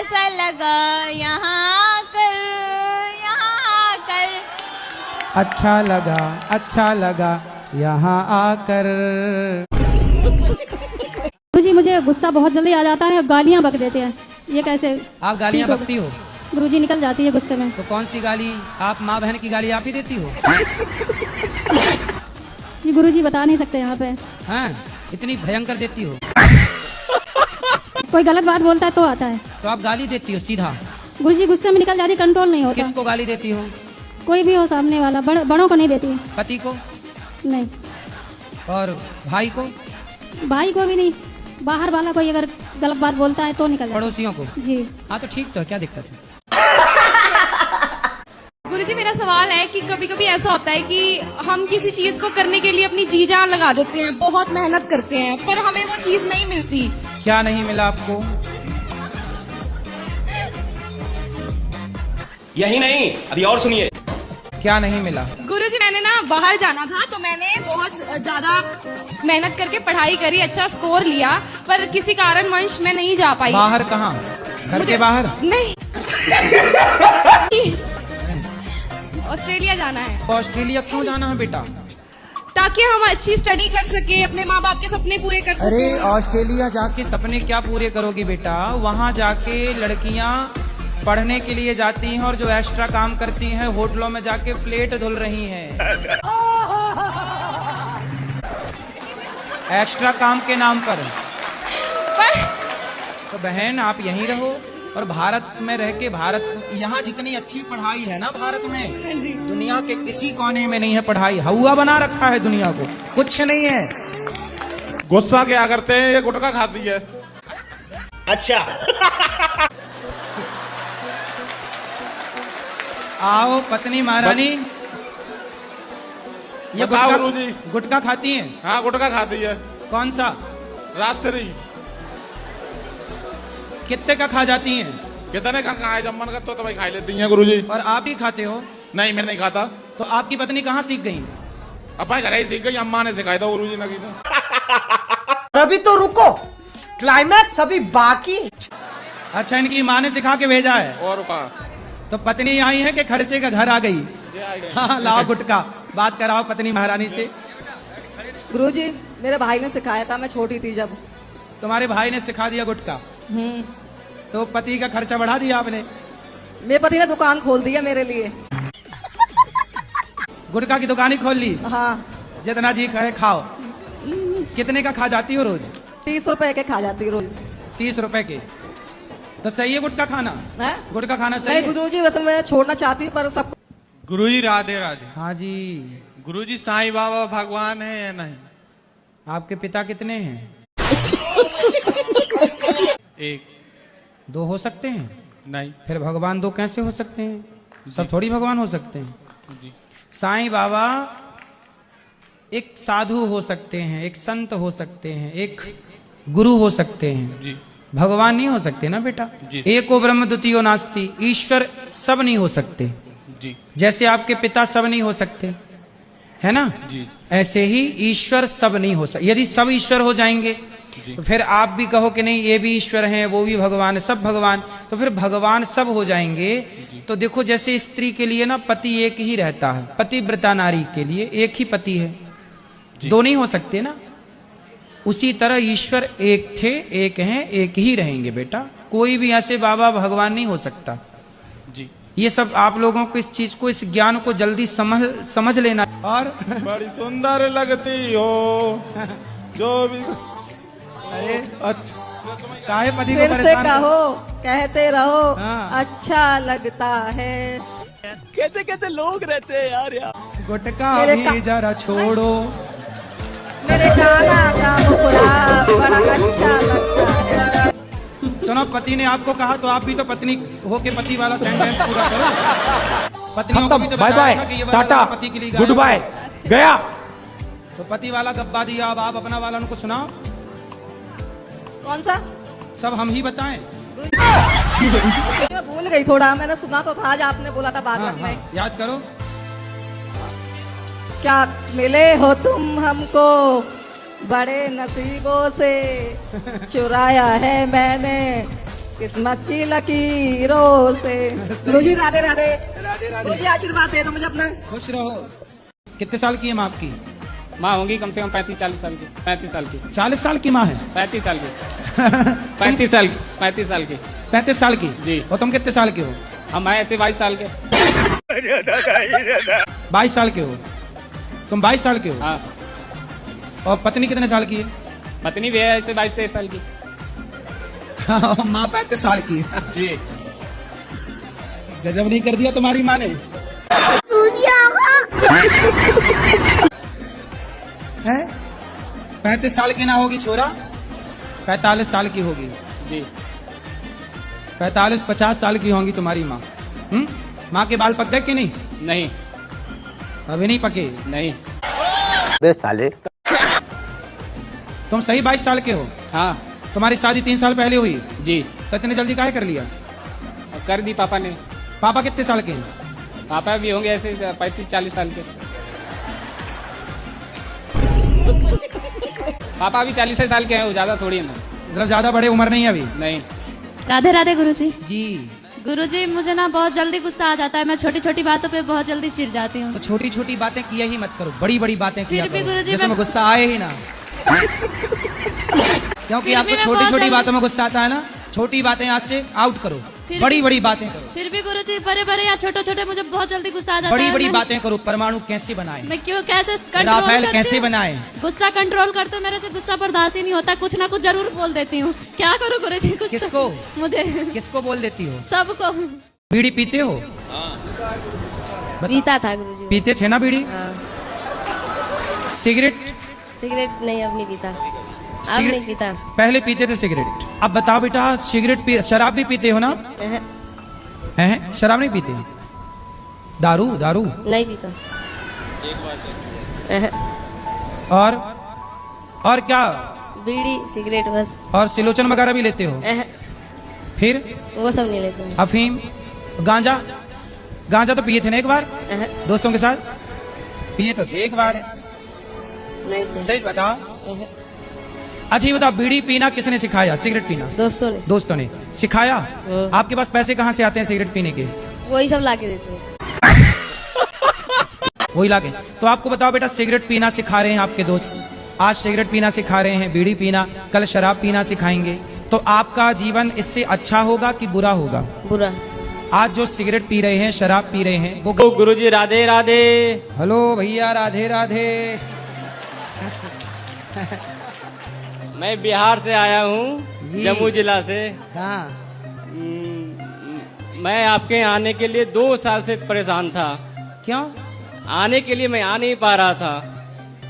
कैसा लगा यहाँ आकर, यहाँ आकर। अच्छा लगा यहाँ आकर। गुरुजी मुझे गुस्सा बहुत जल्दी आ जाता है, गालियाँ बक देते हैं, ये कैसे? आप गालियाँ बकती हो? गुरुजी निकल जाती है गुस्से में। तो कौन सी गाली? आप माँ बहन की गाली आप ही देती हो? जी गुरुजी बता नहीं सकते यहाँ पे। हाँ, इतनी भयंकर देती हो? कोई गलत बात बोलता है तो आता है। तो आप गाली देती हो सीधा? गुरुजी गुस्से में निकल जाती, कंट्रोल नहीं होता। किसको गाली देती हो? कोई भी हो सामने वाला, बड़ों को नहीं देती। पति को? नहीं। और भाई को? भाई को भी नहीं, बाहर वाला कोई अगर गलत बात बोलता है तो निकल जाता है। पड़ोसियों को? जी। हाँ तो ठीक, तो क्या दिक्कत है? गुरुजी मेरा सवाल है कि कभी कभी ऐसा होता है कि हम किसी चीज को करने के लिए अपनी जी जान लगा देते हैं, बहुत मेहनत करते हैं, पर हमें वो चीज नहीं मिलती। क्या नहीं मिला आपको? यही नहीं, अभी और सुनिए। क्या नहीं मिला? गुरुजी मैंने ना बाहर जाना था तो मैंने बहुत ज्यादा मेहनत करके पढ़ाई करी, अच्छा स्कोर लिया, पर किसी कारणवश मैं नहीं जा पाई। बाहर कहाँ? घर के बाहर? नहीं। ऑस्ट्रेलिया जाना है। ऑस्ट्रेलिया क्यों जाना है बेटा? ताकि हम अच्छी स्टडी कर सके, अपने माँ बाप के सपने पूरे कर सके। अरे ऑस्ट्रेलिया जाके सपने क्या पूरे करोगी बेटा? वहाँ जाके लड़कियाँ पढ़ने के लिए जाती हैं और जो एक्स्ट्रा काम करती हैं होटलों में जाके प्लेट धुल रही हैं एक्स्ट्रा काम के नाम पर। तो बहन आप यहीं रहो और भारत में रह के, भारत यहाँ जितनी अच्छी पढ़ाई है ना भारत में, दुनिया के किसी कोने में नहीं है पढ़ाई। हवा बना रखा है दुनिया को, कुछ नहीं है। गुस्सा क्या करते हैं, ये गुटखा खाती है। अच्छा। आओ पत्नी महारानी, ये बताओ गुरुजी। गुटखा खाती हैं? हाँ गुटखा खाती है। कौन सा? राजश्री। कितने का खा जाती हैं? कितने का खाए, जब मन करता तो भाई खा लेती हैं गुरुजी। और आप ही खाते हो? नहीं मैं नहीं खाता। तो आपकी पत्नी कहाँ सीख गई? अपने घर ही सीख गई, अम्मा ने सिखाया था गुरुजी ने की। अभी तो रुको, क्लाइमैक्स अभी बाकी। अच्छा, इनकी माँ ने सिखा के भेजा है। और तो पत्नी आई है कि खर्चे का घर आ गई? हाँ लाओ गुटका, बात कराओ पत्नी महारानी से। गुरुजी मेरे भाई ने सिखाया था, मैं छोटी थी जब। तुम्हारे भाई ने सिखा दिया गुटका? तो पति का खर्चा बढ़ा दिया आपने? मेरे पति ने दुकान खोल दी है मेरे लिए। गुटखा की दुकान ही खोल ली? हाँ। जितना जी करे खाओ। कितने का खा जाती हो रोज? 30 रुपए के खा जाती रोज। 30 रुपए के? तो सही है गुटखा खाना? गुटखा खाना सही है? गुरुजी वैसे मैं छोड़ना चाहती हूँ पर सब। गुरुजी राधे राधे। हाँ जी। गुरुजी साईं बाबा भगवान है या नहीं? आपके पिता कितने हैं? एक। 2 हो सकते हैं? नहीं। फिर भगवान 2 कैसे हो सकते हैं? सब थोड़ी भगवान हो सकते हैं। जी। साईं बाबा एक साधु हो सकते हैं, एक संत हो सकते हैं, एक गुरु हो सकते हैं। जी। भगवान नहीं हो सकते ना बेटा। एको ब्रह्म द्वितीयो नास्ति, ईश्वर सब नहीं हो सकते। जी। जैसे आपके पिता सब नहीं हो सकते, है ना? जी। ऐसे ही ईश्वर सब नहीं हो सकते। यदि सब ईश्वर हो जाएंगे तो फिर आप भी कहो कि नहीं ये भी ईश्वर हैं, वो भी भगवान है, सब भगवान, तो फिर भगवान सब हो जाएंगे। तो देखो जैसे स्त्री के लिए ना पति एक ही रहता है, पतिव्रता नारी के लिए एक ही पति है, 2 नहीं हो सकते ना। उसी तरह ईश्वर एक थे, एक हैं, एक ही रहेंगे बेटा। कोई भी ऐसे बाबा भगवान नहीं हो सकता। जी। ये सब आप लोगों को इस चीज को, इस ज्ञान को जल्दी समझ लेना। और बड़ी सुंदर लगती हो जो भी। अरे अच्छा, काहे पति को फिर से परेशान कहो, कहते रहो। हाँ। अच्छा लगता है। कैसे कैसे लोग रहते हैं यार। गुटका भी जरा छोड़ो। मेरे गाना का मुखड़ा बड़ा अच्छा लगता है। सुनो, पति ने आपको कहा तो आप भी तो पत्नी हो के पति वाला सेंटेंस पूरा करो। पत्नियों को भी तो बताया था कि ये वाला टाटा, पति के लिए गुड बाय, गया। तो पति वाला गब्बा दिया, अब आप अपना वाला उनको सुनाओ। कौन सा? सब हम ही बताएं। मैं भूल गई थोड़ा, मैंने सुना तो था, आज आपने बोला था भागवत में। याद करो। क्या मिले हो तुम हमको बड़े नसीबों से, चुराया है मैंने किस्मत की लकीरों से। गुरु जी राधे राधे। गुरु जी आशीर्वाद दे दो मुझे अपना। खुश रहो। कितने साल की है माँ आपकी? माँ होंगी कम से कम 35-40 साल की। 35 साल की। 40 साल की माँ है? 35 साल की। 35 साल की। 35 साल की। 35 साल की जी। और तुम कितने साल के हो? हम आए ऐसे 22 साल के। 22 साल के हो? तुम 22 साल के हो? हाँ। और पत्नी कितने साल की है? पत्नी भी है ऐसे 22-23 साल की। और माँ 35 साल की है। जी। गजब नहीं कर दिया तुम्हारी माँ ने? हैं? 35 साल की ना होगी छोरा, 45 साल की होगी। जी। 45-50 साल की होंगी तुम्हारी माँ। माँ के बाल पक गए कि नहीं? नहीं। अभी नहीं पके? नहीं। बे साले। तुम सही 22 साल के हो? हाँ। तुम्हारी शादी 3 साल पहले हुई? जी। तो इतने जल्दी काहे कर लिया? कर दी पापा ने। पापा कितने साल के हैं? पापा भी होंगे ऐसे 35-40 साल के। पापा भी 40 साल के हैं, वो ज्यादा थोड़ी है ना। मतलब ज्यादा बड़े उम्र नहीं है अभी? नहीं। राधे राधे गुरुजी। जी। गुरुजी मुझे ना बहुत जल्दी गुस्सा आ जाता है, मैं छोटी छोटी बातों पे बहुत जल्दी चिढ़ जाती हूँ। तो छोटी छोटी बातें किया ही मत करो, बड़ी बड़ी बातें किया फिर भी करो गुरुजी जिसमें मैं- गुस्सा आए ही ना। क्योंकि फिर भी आपको मैं छोटी बहुत छोटी जल्दी- बातों में गुस्सा आता है ना। छोटी बातें आज से आउट करो, फिर बड़ी भी- बड़ी बातें करो। फिर भी गुरुजी बड़े बड़े या छोटे छोटे मुझे बहुत जल्दी गुस्सा आ जाता बड़ी है। बड़ी मैं- बातें करो। परमाणु कैसे बनाए, मैं क्यों कैसे कंट्रोल राफेल करती कैसे हूँ? बनाए, गुस्सा कंट्रोल करते हो, मेरे से गुस्सा बर्दाश्त ही नहीं होता, कुछ ना कुछ जरूर बोल देती हूँ। क्या करूँ गुरुजी? कुछ तो- किसको? मुझे। किसको बोल देती हो? सबको। बीड़ी पीते हो? पीता था गुरु जी। पीते थे ना बीड़ी? सिगरेट? सिगरेट नहीं अब नहीं पीता। सिगरेट नहीं पीता। पहले पीते थे सिगरेट। अब बताओ बेटा, सिगरेट शराब भी पीते हो ना? हैं? शराब नहीं पीते? दारू? दारू नहीं पीता। और क्या? बीड़ी सिगरेट बस। और सिलोचन वगैरह भी लेते हो? फिर वो सब नहीं लेते। अफीम, गांजा? गांजा तो पिए थे ना एक बार दोस्तों के साथ? पिए तो थे एक बार। नहीं। सही बताओ। अच्छा ये बताओ, बीड़ी पीना किसने सिखाया? सिगरेट पीना दोस्तों ने। दोस्तों ने सिखाया? आपके पास पैसे कहाँ से आते हैं सिगरेट पीने के? वही सब लाके देते हैं। वही लाके। तो आपको बताओ बेटा, सिगरेट पीना सिखा रहे हैं आपके दोस्त, आज सिगरेट पीना सिखा रहे हैं, बीड़ी पीना, कल शराब पीना सिखाएंगे, तो आपका जीवन इससे अच्छा होगा कि बुरा होगा? बुरा। आज जो सिगरेट पी रहे हैं, शराब पी रहे हैं, वो गुरुजी राधे राधे। हेलो भैया, राधे राधे। मैं बिहार से आया हूँ, जी। जम्मू जिला से। हाँ। मैं आपके आने के लिए 2 साल से परेशान था। क्यों? आने के लिए मैं आ नहीं पा रहा था,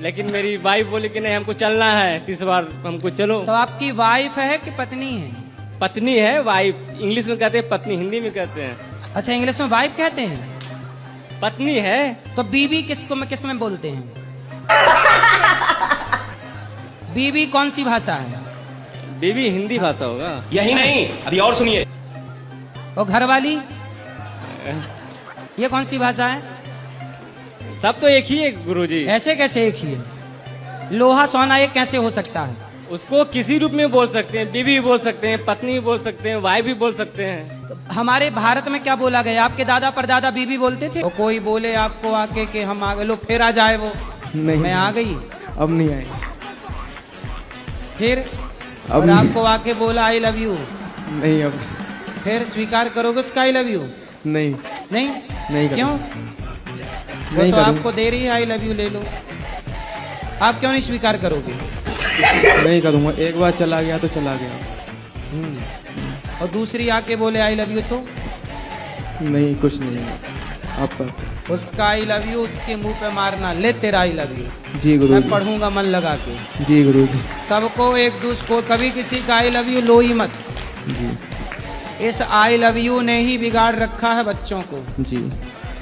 लेकिन मेरी वाइफ बोली कि नहीं हमको चलना है, इस बार हमको चलो। तो आपकी वाइफ है कि पत्नी है? पत्नी है, वाइफ इंग्लिश में कहते हैं, पत्नी हिंदी में कहते हैं। अच्छा, इंग्लिश में वाइफ कहते हैं? पत्नी है। तो बीबी किस में बोलते हैं? बीबी कौन सी भाषा है? बीबी हिंदी भाषा होगा। यही नहीं, अभी और सुनिए। और घरवाली, ये कौन सी भाषा है? सब तो एक ही है गुरुजी। ऐसे कैसे एक ही है? लोहा सोना एक कैसे हो सकता है? उसको किसी रूप में बोल सकते हैं, बीवी भी बोल सकते हैं, पत्नी भी बोल सकते हैं, वाइफ भी बोल सकते हैं। तो हमारे भारत में क्या बोला गया? आपके दादा परदादा बीबी बोलते थे? तो कोई बोले आपको आके कि हम आ गए, लो फिर आ जाए वो, नहीं मैं आ गई, अब नहीं आए। फिर अब और नहीं। आपको आके बोला आई लव यू, नहीं अब फिर स्वीकार करोगे उसका आई लव यू? नहीं। नहीं नहीं क्यों? वो नहीं तो करूँगा। आपको दे रही है आई लव यू, ले लो। आप क्यों नहीं स्वीकार करोगे? नहीं करूँगा, एक बार चला गया तो चला गया। और दूसरी आके बोले आई लव यू तो? नहीं, कुछ नहीं है आप पर। उसका आई लव यू उसके मुंह पे मारना, ले तेरा आई लव यू, जी गुरु मैं जी। पढ़ूंगा मन लगा के। जी गुरु जी। सबको एक दूसरे को, कभी किसी का आई लव यू लो ही मत। जी इस आई लव यू ने ही बिगाड़ रखा है बच्चों को। जी।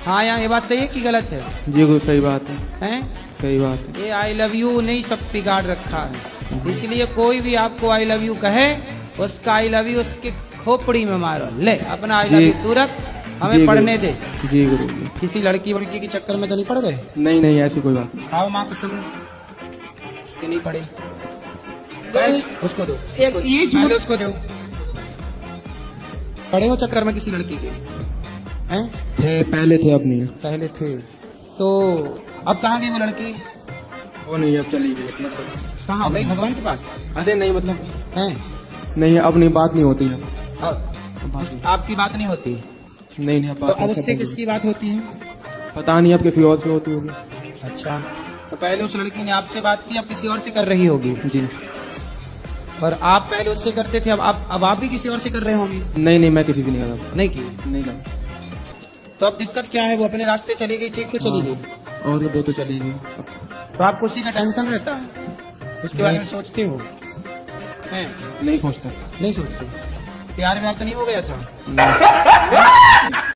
हाँ, यहाँ ये बात सही है कि गलत है? जी गुरु, सही बात है। हैं? सही बात है। ये आई लव यू ने ही सब बिगाड़ रखा है। इसलिए कोई भी आपको आई लव यू कहे, उसका आई लव यू उसके खोपड़ी में मारो, ले अपना आई लव जी। यू तू रख, जी हमें गुरु। पढ़ने दे। जी गुरु जी। किसी लड़की वड़की के चक्कर में तो नहीं पड़ गए? नहीं नहीं, ऐसी कोई बात नहीं। आओ माँ को सुनो कि नहीं पड़े। उसको दो, एक ये पहले उसको दो। पड़े हो चक्कर में किसी लड़की के? हैं? थे पहले थे अब नहीं है। पहले थे तो अब कहाँ गई वो लड़की? वो नहीं अब चली गई अपना। कहाँ गई? भगवान के पास अरे नहीं मतलब हैं? नहीं अब नहीं बात नहीं होती है। आपकी बात नहीं होती? नहीं नहीं अब तो बात अब नहीं उससे करते। किसकी बात होती है? पता नहीं आपके फिर से होती होगी। अच्छा, तो पहले उस लड़की ने आपसे बात की, अब किसी और से कर रही होगी। जी और आप पहले उससे करते थे, अब आप भी किसी और से कर रहे होंगे? नहीं नहीं मैं किसी भी नहीं करता। नहीं की? नहीं करता। तो अब दिक्कत क्या है? वो अपने रास्ते चली गई, ठीक तो चली गई, और वो तो चली गई। तो आपको उसी का टेंशन रहता है, उसके बारे में सोचते हो? हैं? नहीं सोचता। नहीं सोचते? प्यार व्यार तो नहीं हो गया था?